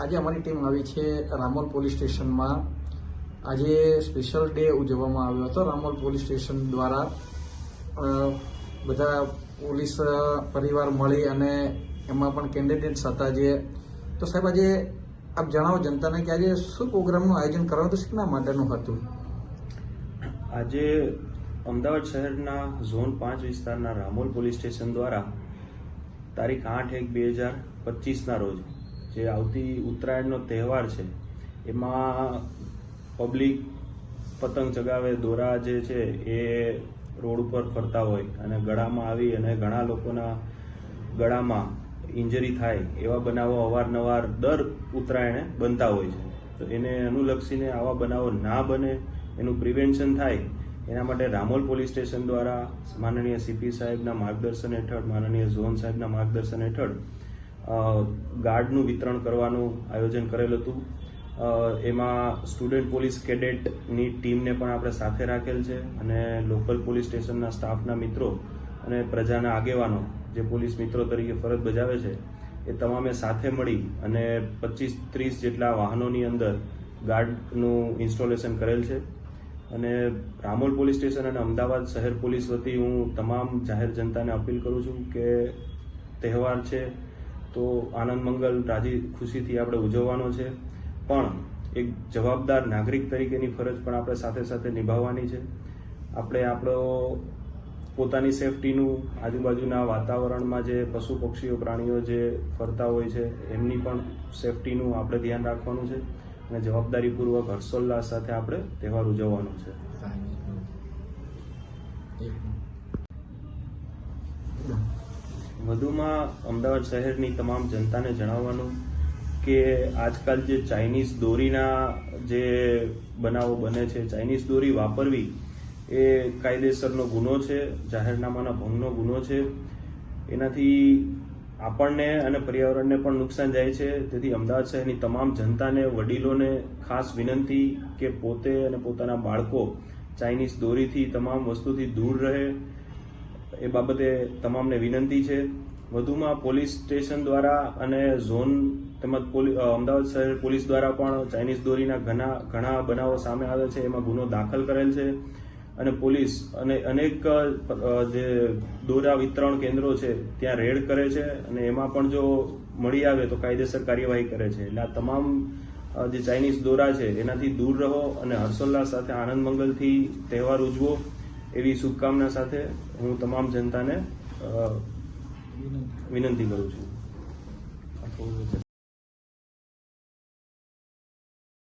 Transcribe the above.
આજે અમારી ટીમ આવી છે રામોલ પોલીસ સ્ટેશનમાં. આજે સ્પેશિયલ ડે ઉજવવામાં આવ્યો હતો. રામોલ પોલીસ સ્ટેશન દ્વારા બધા પોલીસ પરિવાર મળી અને એમાં પણ કેન્ડિડેટ્સ હતા. જે તો સાહેબ, આજે આપ જણાવો જનતાને કે આજે શું પ્રોગ્રામનું આયોજન કરવાનું હતું, શેના માટેનું હતું? આજે અમદાવાદ શહેરના ઝોન 5 વિસ્તારના રામોલ પોલીસ સ્ટેશન દ્વારા તારીખ 8/1/2025ના રોજ જે આવતી ઉત્તરાયણનો તહેવાર છે એમાં પબ્લિક પતંગ ચગાવે, દોરા જે છે એ રોડ ઉપર ફરતા હોય અને ગળામાં આવી અને ઘણા લોકોના ગળામાં ઇન્જરી થાય એવા બનાવો અવારનવાર દર ઉત્તરાયણે બનતા હોય છે. તો એને અનુલક્ષીને આવા બનાવો ના બને, એનું પ્રિવેન્શન થાય એના માટે રામોલ પોલીસ સ્ટેશન દ્વારા માનનીય સીપી સાહેબના માર્ગદર્શન હેઠળ, માનનીય ઝોન સાહેબના માર્ગદર્શન હેઠળ ગાર્ડનું વિતરણ કરવાનું આયોજન કરેલ હતું. એમાં સ્ટુડન્ટ પોલીસ કેડેટની ટીમને પણ આપણે સાથે રાખેલ છે અને લોકલ પોલીસ સ્ટેશનના સ્ટાફના મિત્રો અને પ્રજાના આગેવાનો જે પોલીસ મિત્રો તરીકે ફરજ બજાવે છે એ તમામે સાથે મળી અને 25-30 જેટલા વાહનોની અંદર ગાર્ડનું ઇન્સ્ટોલેશન કરેલ છે. અને રામોલ પોલીસ સ્ટેશન અને અમદાવાદ શહેર પોલીસ વતી હું તમામ જાહેર જનતાને અપીલ કરું છું કે તહેવાર છે તો આનંદ મંગલ રાજી ખુશીથી આપણે ઉજવવાનો છે, પણ એક જવાબદાર નાગરિક તરીકેની ફરજ પણ આપણે સાથે સાથે નિભાવવાની છે. આપણે પોતાની સેફટીનું, આજુબાજુના વાતાવરણમાં જે પશુ પક્ષીઓ પ્રાણીઓ જે ફરતા હોય છે એમની પણ સેફટીનું આપણે ધ્યાન રાખવાનું છે અને જવાબદારીપૂર્વક હર્ષોલ્લાસ સાથે આપણે તહેવાર ઉજવવાનો છે. વધુમાં અમદાવાદ શહેરની તમામ જનતાને જણાવવાનું કે આજકાલ જે ચાઇનીઝ દોરીના જે બનાવો બને છે, ચાઇનીઝ દોરી વાપરવી એ કાયદેસરનો ગુનો છે, જાહેરનામાના ભંગનો ગુનો છે. એનાથી આપણને અને પર્યાવરણને પણ નુકસાન જાય છે. તેથી અમદાવાદ શહેરની તમામ જનતાને, વડીલોને ખાસ વિનંતી કે પોતે અને પોતાના બાળકો ચાઇનીઝ દોરીથી, તમામ વસ્તુથી દૂર રહે એ બાબતે તમામને વિનંતી છે. વધુમાં પોલીસ સ્ટેશન દ્વારા અને ઝોન તેમજ અમદાવાદ શહેર પોલીસ દ્વારા પણ ચાઇનીઝ દોરીના ઘણા બનાવો સામે આવે છે, એમાં ગુનો દાખલ કરેલ છે અને પોલીસ અને અનેક જે દોરા વિતરણ કેન્દ્રો છે ત્યાં રેડ કરે છે અને એમાં પણ જો મળી આવે તો કાયદેસર કાર્યવાહી કરે છે. એટલે આ તમામ જે ચાઇનીઝ દોરા છે એનાથી દૂર રહો અને હર્ષોલ્લાસ સાથે આનંદ મંગલથી તહેવાર ઉજવો એવી શુભકામના સાથે હું તમામ જનતાને વિનંતી કરું છું.